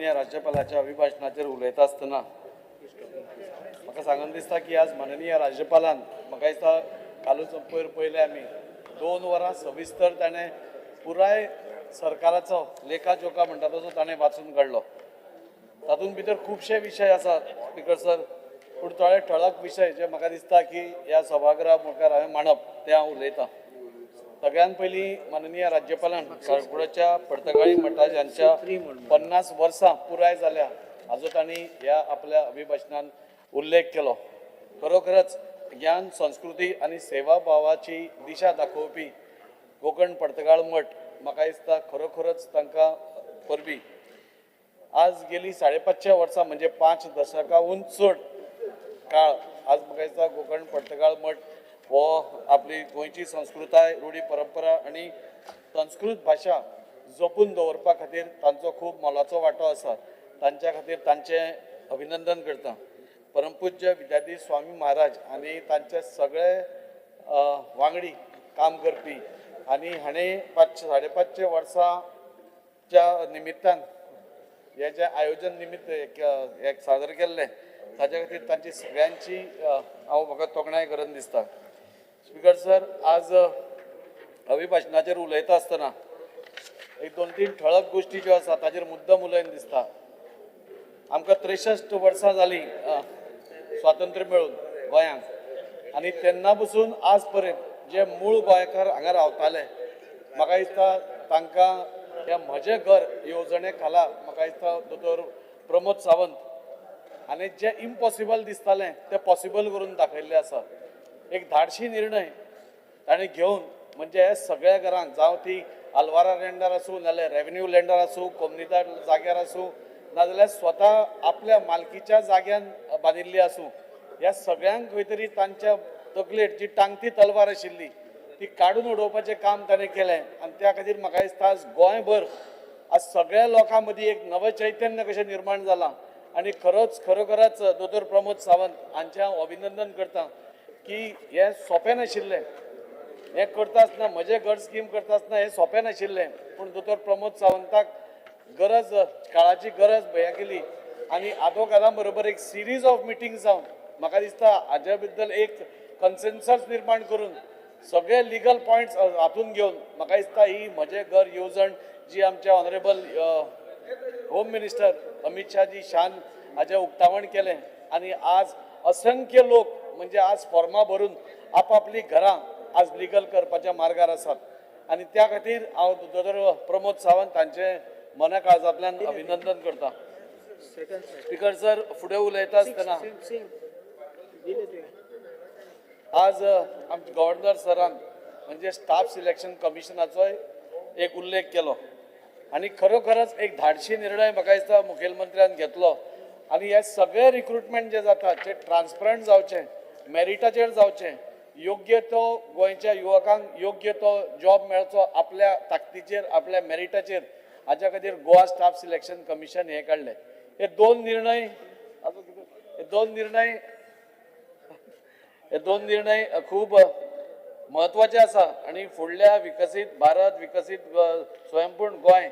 माननीय राज्यपालाच्या अभिभाषणाचेर उलयता आसतना म्हाका सांगन दिसता की आज माननीय राज्यपालान म्हाका दिसता कालूच पयले आमी 2 वरां सविस्तर ताणें पुराय सरकाराचो लेखाजोखा म्हणटा तो ताणें वाचून काडलो। तातूंत भितर खुबशे विशय आसात स्पीकर सर, पूण थोडे ठळक विशय जे म्हाका दिसता की ह्या सभागृहा मुखार हांवें मांडप ते हांव उलयतां। सगळ्यात पयलीं माननीय राज्यपालान काळकुडाच्या पर्तगाळी मठार यांच्या 50 वर्सां पुराय जाल्या हाजो तांणी ह्या आपल्या अभिभाशणान उल्लेख केलो। खरोखरच ज्ञान संस्कृती आनी सेवाभावाची दिशा दाखोवपी कोकण पर्तगाळ मठ म्हाका दिसता खरोखरच तांकां परबी। आज गेली 550 वर्सां म्हणजे 5 दशकाहून चड काळ आज म्हाका दिसता कोकण पर्तगाळ मठ हो आपली गोंयची संस्कृताय रूढी परंपरा आनी संस्कृत भाशा जपून दवरपा खातीर तांचो खूब मोलाचो वांटो आसा। तांच्या खातीर तांचें अभिनंदन करता। परमपूज्य विद्यार्थी स्वामी महाराज आनी तांचे सगळे वांगडी काम करपी आनी हाणें 550 वर्सांच्या निमित्तान हे जे आयोजन निमित्त एक सादर केल्लें ताच्या खातीर तांची सगळ्यांची हांव म्हाका तोखणाय करन दिसता। स्पीकर सर, आज अभिभाशणाचेर उलयता आसतना एक 2-3 ठळक गोश्टी ज्यो आसा ताचेर मुद्दम उलयन दिसता। आमकां 63 वर्सां जालीं स्वातंत्र्य मेळून गोंयांक आनी तेन्ना पसून आज पर्यंत जे मूळ गोंयकार हांगा रावताले म्हाका दिसता तांकां ह्या म्हजें घर येवजणे खाला म्हाका दिसता दोतोर प्रमोद सावंत हाणें जें इम्पॉसिबल दिसतालें तें पॉसिबल करून दाखयल्लें आसा। एक धाडशी निर्णय ताणें घेवन म्हणजे हे सगळ्या घरांक जावं ती आल्वारा लँडार आसूं नाजाल्यार रेव्हेन्यू लँडार आसूं कोमनिदाद जाग्यार आसूं नाजाल्यार स्वता आपल्या मालकीच्या जाग्यान बांदिल्ली आसूं ह्या सगळ्यांक खंय तरी तांच्या तकलेर जी टांगती तलवार आशिल्ली ती काडून उडोवपाचें काम ताणें केलें आनी त्या खातीर म्हाका दिसता आज गोंयभर आज सगळ्या लोकां मदीं एक नवें चैतन्य कशें निर्माण जालां आनी खरोखरच दोतोर प्रमोद सावंत हांचें हांव अभिनंदन करतां की हें सोंपें नाशिल्लें। हें करता आसतना म्हजें घर स्कीम करता आसतना हें सोंपें नाशिल्लें पूण दोतोर प्रमोद सावंताक गरज काळाची गरज भया केली आनी आदोगादां बरोबर एक सिरीज ऑफ मिटिंग्स जावन म्हाका दिसता हाजे बद्दल एक कन्सेन्सस निर्माण करून सगळे लिगल पॉयंट्स हातून घेवन म्हाका दिसता ही म्हजें घर येवजण जी आमचे honourable home minister Amit Shah ji शान हाजें उक्तावण केलें आनी आज असंख्य लोक म्हणजे आज फॉर्मां भरून आपापली घरां आज लिगल करपाच्या मार्गार आसात आनी त्या खातीर हांव दोतोर प्रमोद सावंत हांचें मना काळजांतल्यान अभिनंदन करतां। स्पीकर सर, फुडें उलयता आसतना आज आमच्या गव्हर्नर सरान म्हणजे स्टाफ सिलेक्शन कमिशनाचोय एक उल्लेख केलो आनी खरोखरच एक धाडशी निर्णय म्हाका दिसता मुखेलमंत्र्यान घेतलो आनी हे सगळे रिक्रुटमेंट जे जाता ते ट्रान्सपरंट जावचें, मेरिटाचेर जावचें, योग्य तो गोंयच्या युवकांक योग्य तो जॉब मेळचो आपल्या ताकदीचेर आपल्या मेरिटाचेर हाच्या खातीर गोवा स्टाफ सिलेक्शन कमिशन हे काडलें। हे दोन निर्णय खूब महत्वाचे आसा आनी फुडल्या विकसीत भारत विकसीत स्वयंपूर्ण गोंय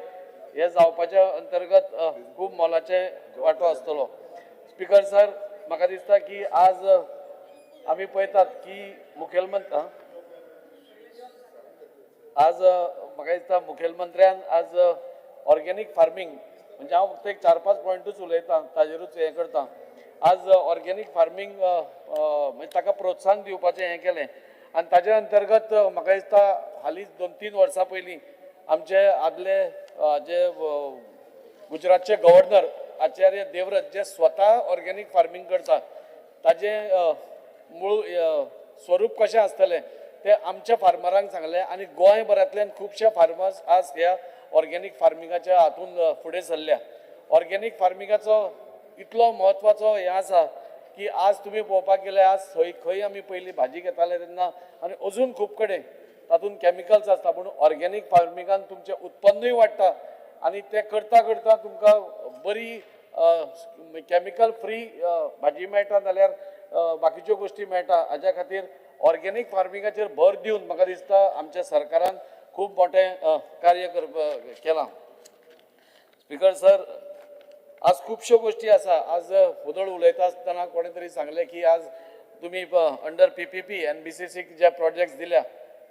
हे जावपाच्या अंतर्गत खूब मोलाचे वांटो आसतलो। स्पीकर सर, म्हाका दिसता की आज आमी पळयतात की म्हाका दिसता मुखेलमंत्र्यान आज ऑर्गेनीक फार्मींग म्हणजे हांव फक्त एक 4-5 पॉयंटूच उलयतां ताजेरूच हें करतां। आज ऑर्गेनीक फार्मींग म्हणजे ताका प्रोत्साहन दिवपाचें हें केलें आनी ताजे अंतर्गत म्हाका दिसता हालींच 2-3 वर्सां पयलीं आमचे आदले जे गुजरातचे गव्हर्नर आचार्य देवव्रत जे स्वता ऑर्गेनीक फार्मींग करता ताजें मूळ स्वरूप कशें आसतलें तें आमच्या फार्मरांक सांगलें आनी गोंयभरांतल्यान खुबशे फार्मर्स आज ह्या ऑर्गेनीक फार्मिंगाच्या हातून फुडें सरल्या। ऑर्गेनीक फार्मिंगाचो इतलो म्हत्वाचो हें आसा की आज तुमी पळोवपाक गेल्यार आज खंय आमी पयलीं भाजी घेताले तेन्ना आनी अजून खूब कडेन तातूंत कॅमिकल्स आसता पूण ऑर्गेनीक फार्मिंगान तुमचें उत्पन्नूय वाडटा आनी तें करता करता तुमकां बरी कॅमिकल फ्री भाजी मेळटा नाल्यार बाकीच्यो गोश्टी मेळटा हाच्या खातीर ऑर्गेनीक फार्मिंगाचेर भर दिवन म्हाका दिसता आमच्या सरकारान खूब मोठें कार्य केलां। स्पीकर सर, आज खूपश्यो गोष्टी आसा. आज फुदळ उलयता आसतना कोणे तरी सांगले की आज तुम्ही अंडर PPP एन BCCक जे प्रोजेक्ट्स दिल्या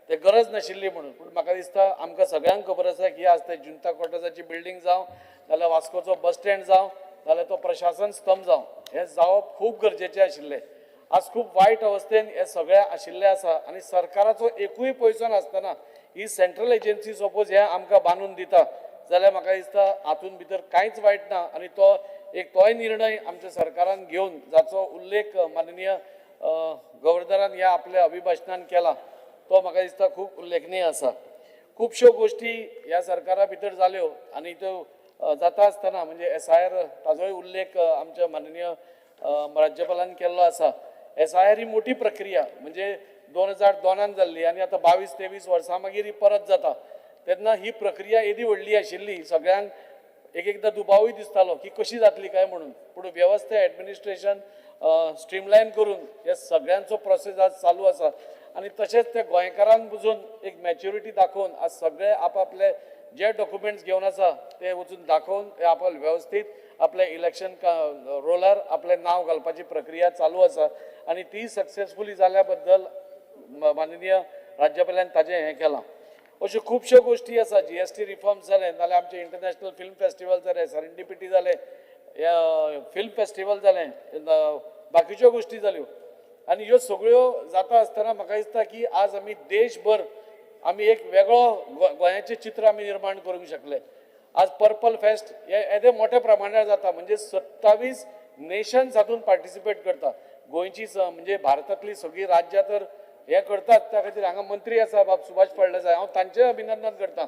ते गरज नाशिल्ली म्हणून. पूण म्हाका दिसता आमकां सगळ्यांक खबर आसा की आज ते जुंता कॉटेजाची बिल्डींग जावं जाल्यार वास्कोचो बस स्टँड जावं जाल्यार तो प्रशासन स्तंभ जावं हें जावप खूब गरजेचें आशिल्लें. आज खूब वायट अवस्थेन हे सगळे आशिल्ले आसा आनी सरकाराचो एकूय पयसो नासतना ही सेंट्रल एजन्सी सपोज हे आमकां बांदून दिता जाल्यार म्हाका दिसता हातून भितर कांयच वायट ना आनी तो एक तोय निर्णय आमच्या सरकारान घेवन जाचो उल्लेख माननीय गव्हर्नरान ह्या आपल्या अभिभाशणान केला तो म्हाका दिसता खूब उल्लेखनीय आसा. खुबश्यो गोष्टी ह्या सरकारा भितर जाल्यो आनी त्यो जाता आसतना म्हणजे SIR ताजोय उल्लेख आमच्या माननीय राज्यपालान केल्लो आसा. SIR ही मोठी प्रक्रिया म्हणजे 2002 जाल्ली आनी आतां 22-23 वर्सां मागीर ही परत जाता. तेन्ना ही प्रक्रिया येदी व्हडली आशिल्ली सगळ्यांक एकदां दुबावूय दिसतालो की कशी जातली काय म्हणून. पूण वेवस्था एडमिनिस्ट्रेशन स्ट्रीमलायन करून हे सगळ्यांचो प्रोसेस आज चालू आसा आनी तशेंच ते गोंयकारांक बुजून एक मॅच्युरिटी दाखोवन आज सगळे आपापले जे डॉक्युमेंट्स घेवन आसा ते वचून दाखोवन ते आपले वेवस्थीत आपले इलेक्शन रोलार आपले नांव घालपाची प्रक्रिया चालू आसा आनी ती सक्सेसफुली जाल्या बद्दल माननीय राज्यपालान ताजें हें केलां. अश्यो खुबश्यो गोष्टी आसा. GST रिफॉर्म्स जाले नाल्यार आमचे इंटरनॅशनल फिल्म फेस्टिवल जाले सेरेंडिपिटी जाले फिल्म फेस्टिवल जालें बाकीच्यो गोष्टी जाल्यो आनी ह्यो सगळ्यो जाता आसतना म्हाका दिसता की आज आमी देशभर आमी एक वेगळो गोंयाचें चित्र आमी निर्माण करूंक शकले. आज पर्पल फेस्ट हे येदे मोठ्या प्रमाणार जाता म्हणजे 27 नेशन्स हातूंत पार्टिसिपेट करता. गोंयची म्हणजे भारतांतली सगळीं राज्यां तर हे करतात त्या खातीर हांगा मंत्री आसा बाब सुभाष फळदेसाय हांव तांचें अभिनंदन करता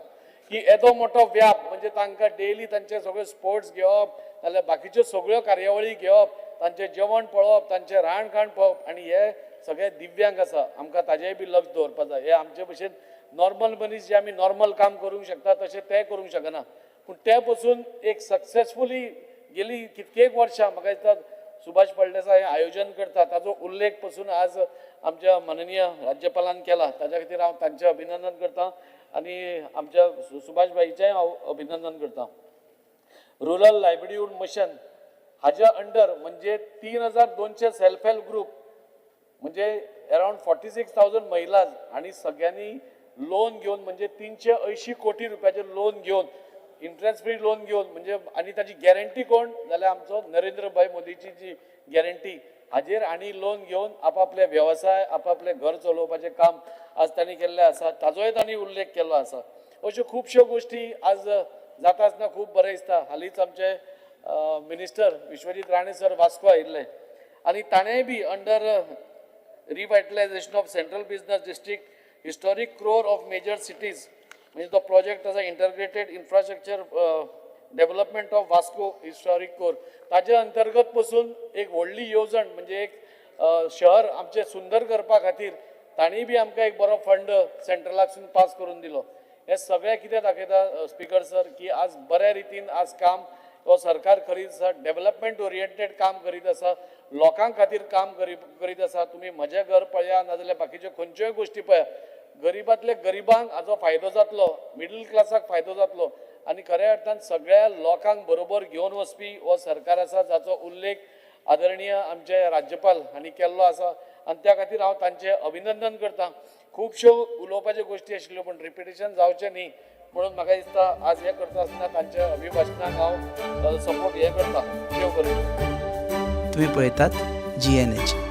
की येदो मोठो व्याप म्हणजे तांकां डेली तांचे सगळे स्पोर्ट्स घेवप नाल्यार बाकीच्यो सगळ्यो कार्यावळी घेवप तांचें जेवण पळोवप तांचें राहण खाण पळोवप आनी हे सगळे दिव्यांग आसा आमकां ताजेय बी लक्ष दवरपा जाय. हे आमचे भशेन नॉर्मल मनीस जे आमी नॉर्मल काम करूंक शकता तशें ते करूंक शकना पूण ते पसून एक सक्सेसफुली गेली कितकेक वर्सां म्हाका दिसता सुभाष फळदेसाय हे आयोजन करता ताजो उल्लेख पसून आज आमच्या माननीय राज्यपालान केला ताज्या खातीर हांव तांचें अभिनंदन करता आनी आमच्या सुभाष भाईचेंय हांव अभिनंदन करता. रुरल लायव्हलीहूड मिशन हाज्या अंडर म्हणजे 3200 सेल्फ हेल्प ग्रुप म्हणजे अराउंड 46,000 महिला आणि सगळ्यांनी लोन घेऊन म्हणजे 380 कोटी रुपयाचे लोन घेऊन इंटरेस्ट फ्री लोन घेऊन म्हणजे आणि ताची गॅरंटी कोण जाल्यार आमचो नरेंद्र भाई मोदीची जी गॅरंटी हाजेर आणि लोन घेऊन आपापले व्यवसाय आपापले घर चलोवपाचें काम आज तांणी केल्लें आसा ताजोय तांणी उल्लेख केल्लो आसा. अश्यो खुबश्यो गोष्टी आज जाता आसतना खूब बरें दिसता. हालींच आमचे मिनिस्टर विश्वजीत राणे सर वास्को आयिल्ले आनी ताणेंय बी under revitalisation of central business district historic core of major cities म्हणजे तो प्रोजेक्ट आसा integrated infrastructure development of Vasco historic core ताजे अंतर्गत पसून एक व्हडली येवजण म्हणजे एक शहर आमचे सुंदर करपा खातीर तांणी बी आमकां एक बरो फंड सेंट्रलाकसून पास करून दिलो. हे सगळें कितें दाखयता स्पीकर सर की आज बऱ्या रितीन आज काम हो सरकार करीत आसा डेव्हलपमेंट ओरिएंटेड काम करीत आसा लोकां खातीर काम करीत आसा. तुमी म्हजें घर पळया नाजाल्यार बाकीच्यो खंयच्योय गोश्टी पळया गरीबांतले गरीबांक हाजो फायदो जातलो मिडल क्लासाक फायदो जातलो आनी खऱ्या अर्थान सगळ्या लोकांक बरोबर घेवन वचपी हो सरकार आसा जाचो उल्लेख आदरणीय आमचे राज्यपाल हांणी केल्लो आसा आनी त्या खातीर हांव तांचें अभिनंदन करतां. खुबश्यो उलोवपाच्यो गोश्टी आशिल्ल्यो पूण रिपिटेशन जावचें न्ही म्हणून म्हाका दिसता आज हे करता आसतना तांच्या अभिभाशणाक हांव सपोर्ट हे करता. देव बरें. तुम्ही पळयतात GNH.